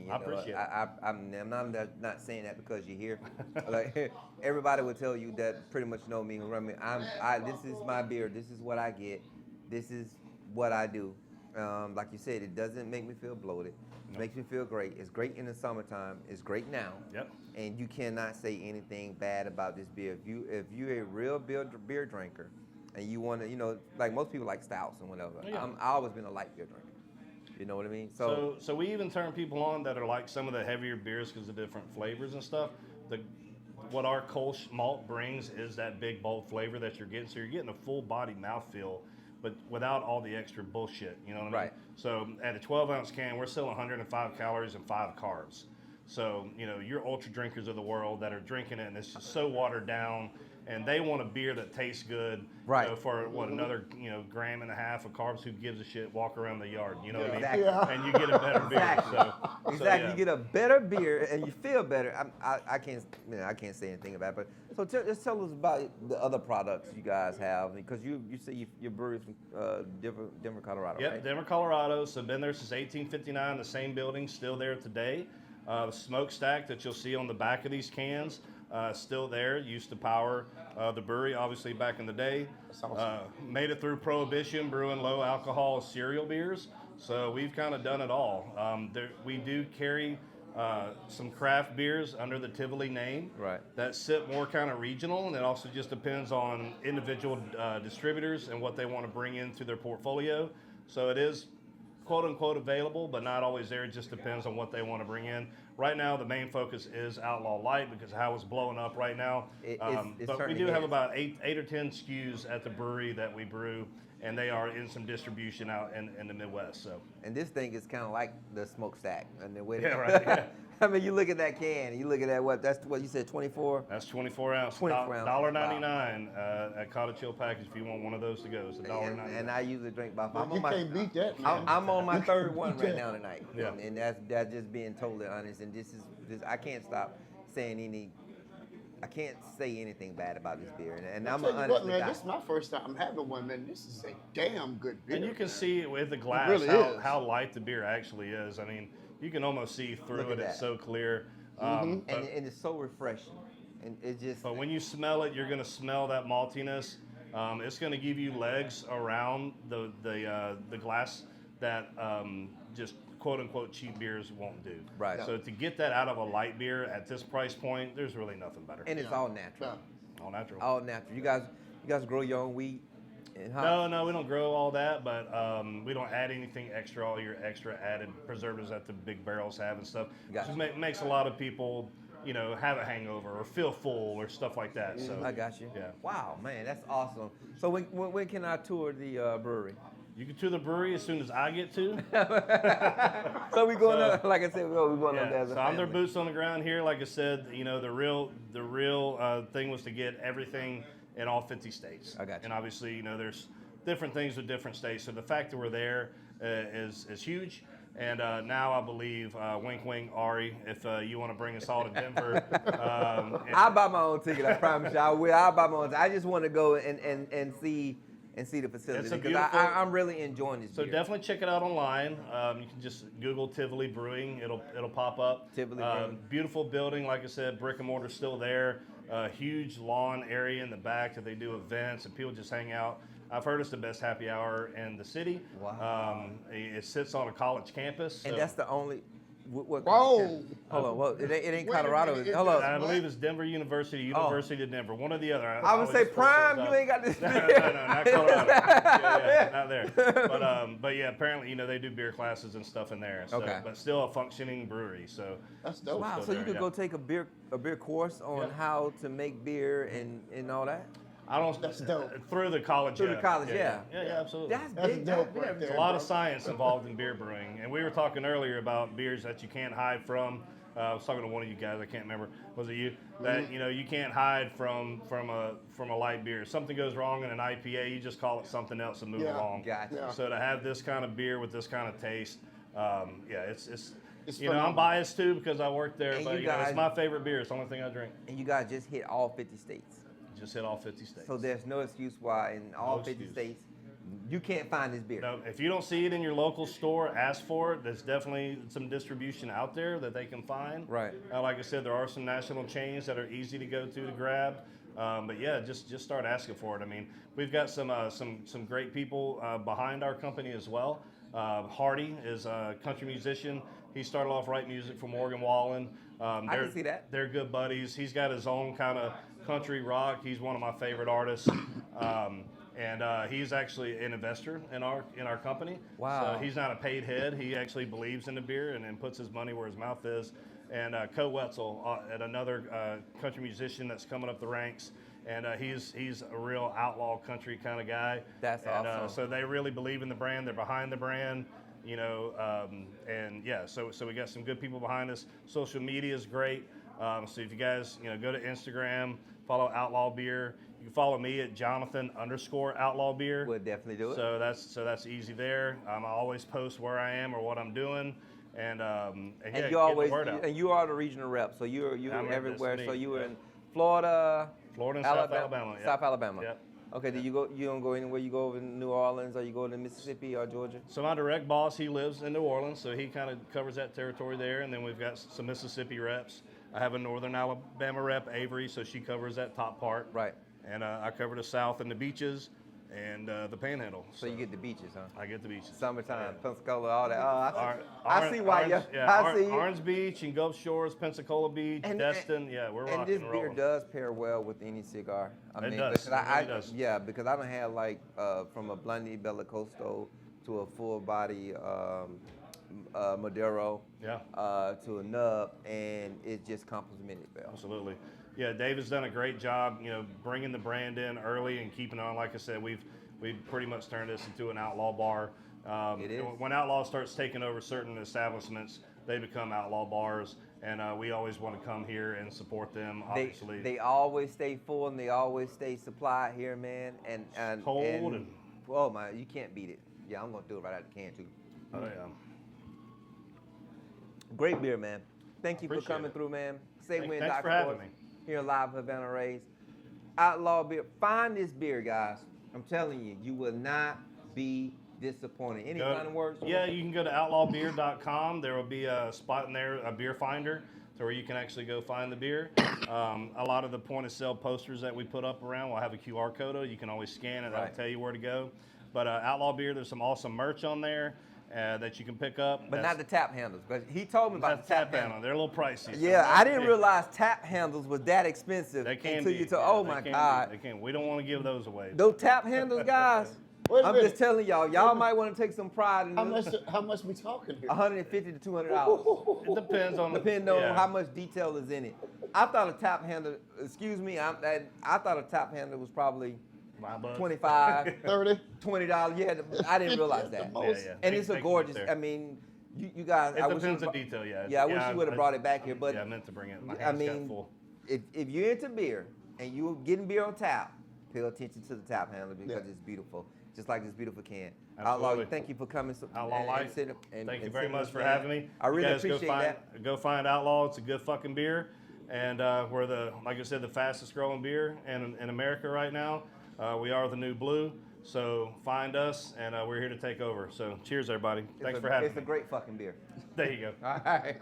You I know, appreciate it. I'm not saying that because you're here. Like everybody would tell you that pretty much know me. This is my beer. This is what I get. This is what I do. Like you said, it doesn't make me feel bloated. It Nope. makes me feel great. It's great in the summertime. It's great now. Yep. And you cannot say anything bad about this beer. If you're a real beer drinker, and you want to, like most people like stouts and whatever. Oh, yeah. I always been a light beer drinker. You know what I mean? So we even turn people on that are like some of the heavier beers because of different flavors and stuff. What our Kolsch malt brings is that big bold flavor that you're getting. So you're getting a full body mouthfeel, but without all the extra bullshit. You know what I mean? Right. So at a 12-ounce can, we're still 105 calories and 5 carbs. So, your ultra drinkers of the world that are drinking it and it's just so watered down and they want a beer that tastes good, Right. For another, gram and a half of carbs, who gives a shit, walk around the yard, you know what I mean? Exactly. Yeah. And you get a better beer. Exactly. Exactly. Yeah. You get a better beer and you feel better. I can't say anything about it. But so just tell us about the other products you guys have, because you say your brewery's from Denver, Colorado, Yep, right? Denver, Colorado. So been there since 1859. The same building, still there today. The smokestack that you'll see on the back of these cans, still there. Used to power the brewery, obviously back in the day. That's awesome. Made it through Prohibition, brewing low alcohol cereal beers. So we've kind of done it all. We do carry some craft beers under the Tivoli name. Right. That sit more kind of regional, and it also just depends on individual distributors and what they want to bring in through their portfolio. So it is quote unquote available, but not always there. It just depends on what they want to bring in. Right now, the main focus is Outlaw Light because how it's blowing up right now. It's But we certainly do have is. about eight or 10 SKUs at the brewery that we brew, and they are in some distribution out in the Midwest. So And this thing is kind of like the smokestack. And the way Yeah, right, yeah. I mean, you look at that can, and you look at that, that's what you said, 24? that's 24 ounce, 24 ounce. $1.99 at Cottage Hill package if you want one of those to go. It's $1.99. And I usually drink about You can't beat that, man. I'm on my third one right now tonight. Yeah. And that's just being totally honest. And this I can't stop saying I can't say anything bad about this beer. And I'm Tell an you honest what, man, guy. this is my first time having one, man. This is a damn good beer. And you can see it with the glass really is. how light the beer actually is. I mean, you can almost see through Look it. at It's that. so clear. and it's so refreshing. And it just But when you smell it, you're going to smell that maltiness. It's going to give you legs around the glass that just quote unquote cheap beers won't do. Right. So to get that out of a light beer at this price point, there's really nothing better. and it's all natural. All natural. All natural. You guys grow your own wheat and No, we don't grow all that, but we don't add anything extra. All your extra added preservatives that the big barrels have and stuff. Gotcha. Just makes a lot of people, have a hangover or feel full or stuff like that. So I got you. Yeah. Wow, man, that's awesome. So when can I tour the brewery? You can tour the brewery as soon as I get to. So we going up, like I said, we're going up there Yeah, as a so I'm their family. boots on the ground here. Like I said, the real thing was to get everything in all 50 states. I got you. And obviously, there's different things with different states. So the fact that we're there is huge. And now I believe, wink, wink, Ari, if you want to bring us all to Denver. I'll buy my own ticket. I promise you, I will. I'll buy my own. I just want to go and see the facility It's a because beautiful- I'm really enjoying this So beer. definitely check it out online. You can just Google Tivoli Brewing. It'll pop up. Tivoli Brewing. Beautiful building, like I said, brick and mortar still there. Huge lawn area in the back that they do events and people just hang out. I've heard it's the best happy hour in the city. Wow. It sits on a college campus. And so- that's the only. What, Whoa. Hold on. Well, it ain't Wait a Colorado. minute, Hold on. I believe it's Denver University, University of Denver, one or the other. I would say always Prime. those You up. ain't got this. No, not Colorado. yeah, not there. But yeah, apparently they do beer classes and stuff in there. So, Okay. But still a functioning brewery. So That's dope. Wow. still So you there, could yeah. go take a beer course on Yeah. how to make beer and all that. I don't. That's dope. Through the college. Through the college, yeah. Yeah, absolutely. That's That's big. dope yeah, right there. There's a lot of science involved in beer brewing, and we were talking earlier about beers that you can't hide from. I was talking to one of you guys. I can't remember. Was it you? That you can't hide from a light beer. If something goes wrong in an IPA, you just call it something else and move Yeah. along. Gotcha. Yeah. So to have this kind of beer with this kind of taste, it's It's I'm phenomenal. biased too because I work there, And but you guys- it's my favorite beer. It's the only thing I drink. And you guys just hit all 50 states. Just hit all 50 states. So there's no excuse why in all No 50 excuse. states You can't find this beer. No, if you don't see it in your local store, ask for it. There's definitely some distribution out there that they can find. Right. Like I said, there are some national chains that are easy to go to grab. But yeah, just start asking for it. I mean, we've got some great people behind our company as well. Hardy is a country musician. He started off writing music for Morgan Wallen. I can see that. They're good buddies. He's got his own kind of country rock. He's one of my favorite artists. And he's actually an investor in our company. Wow. So he's not a paid head. He actually believes in the beer and puts his money where his mouth is. And Co Wetzel, and another country musician that's coming up the ranks. And he's a real outlaw country kind of guy. That's awesome. So they really believe in the brand. They're behind the brand. You know, and yeah, so we got some good people behind us. Social media is great. So if you guys, go to Instagram, follow Outlaw Beer. You can follow me at Jonathan_Outlaw Beer. We'll definitely do it. So that's easy there. I always post where I am or what I'm doing, and yeah, And you always, word out. and you are the regional rep, so you're I'm everywhere. So you were Yep. in Florida, Florida and South Alabama. Yep. South Alabama. Yep. Okay, do you go? You don't go anywhere. You go over to New Orleans, or you go to Mississippi or Georgia? So my direct boss, he lives in New Orleans, so he kind of covers that territory there. And then we've got some Mississippi reps. I have a Northern Alabama rep, Avery, so she covers that top part. Right. And I cover the South and the beaches and the Panhandle. So you get the beaches, huh? I get the beaches. Summertime, Pensacola, all that. Oh, I Orange- see why Orange, you. I see you. Orange Beach and Gulf Shores, Pensacola Beach, Destin. Yeah, we're rocking And this and beer rolling. does pair well with any cigar. It does. Because It really does. Yeah, because I don't have like from a Blondie Bellicoso to a full body Maduro Yeah. to a nub, and it just complemented well. Absolutely. Yeah, David's done a great job, bringing the brand in early and keeping on. Like I said, we've pretty much turned this into an outlaw bar. It is. When Outlaw starts taking over certain establishments, they become outlaw bars, and we always want to come here and support them. Obviously, They always stay full and they always stay supplied here, man. And cold and and- oh my, you can't beat it. Yeah, I'm gonna do it right out of the can too. oh yeah. Great beer, man. Thank you for Appreciate coming it. through, man. Say Thanks when for Dr. having Force me. here live at Havana Rays. Outlaw Beer. Find this beer, guys. I'm telling you, you will not be disappointed. Any final words? Yeah, you can go to outlawbeer.com. There will be a spot in there, a beer finder, to where you can actually go find the beer. A lot of the point of sale posters that we put up around will have a QR code. You can always scan it. That'll Right. tell you where to go. But Outlaw Beer, there's some awesome merch on there that you can pick up. But not the tap handles, because he told me about That's the tap handle. handles. They're a little pricey. so- Yeah, I didn't realize tap handles was that expensive They can until be. you told. Yeah, Oh they my can be. God, They can. We don't want to give those away. those tap handles, guys. Wait a I'm minute. just telling y'all. Y'all might want to take some pride in How this. much we talking here? $150 to $200. It depends on Depending on yeah. how much detail is in it. I thought a tap handle, excuse me, I thought a tap handle was probably $5. $25, 30? $20. Yeah, I didn't realize that. Yeah, yeah. And They- it's they a can gorgeous, get there. I mean, you guys, It I wish depends you on brought- detail, yeah. Yeah, I wish you would have brought it back here, but yeah, I meant to bring it. My I hands got mean, full. if you're into beer and you're getting beer on tap, pay attention to the tap handle because it's beautiful. Just like this beautiful can. Outlaw, Absolutely. thank you for coming. Outlaw Light. Thank Thank you very much for having me. I really You guys appreciate that. Go find Outlaw. It's a good fucking beer, and we're like I said, the fastest growing beer in America right now. We are the new blue. So find us, and we're here to take over. So cheers, everybody. Thanks for having me. It's a great fucking beer. There you go. All right.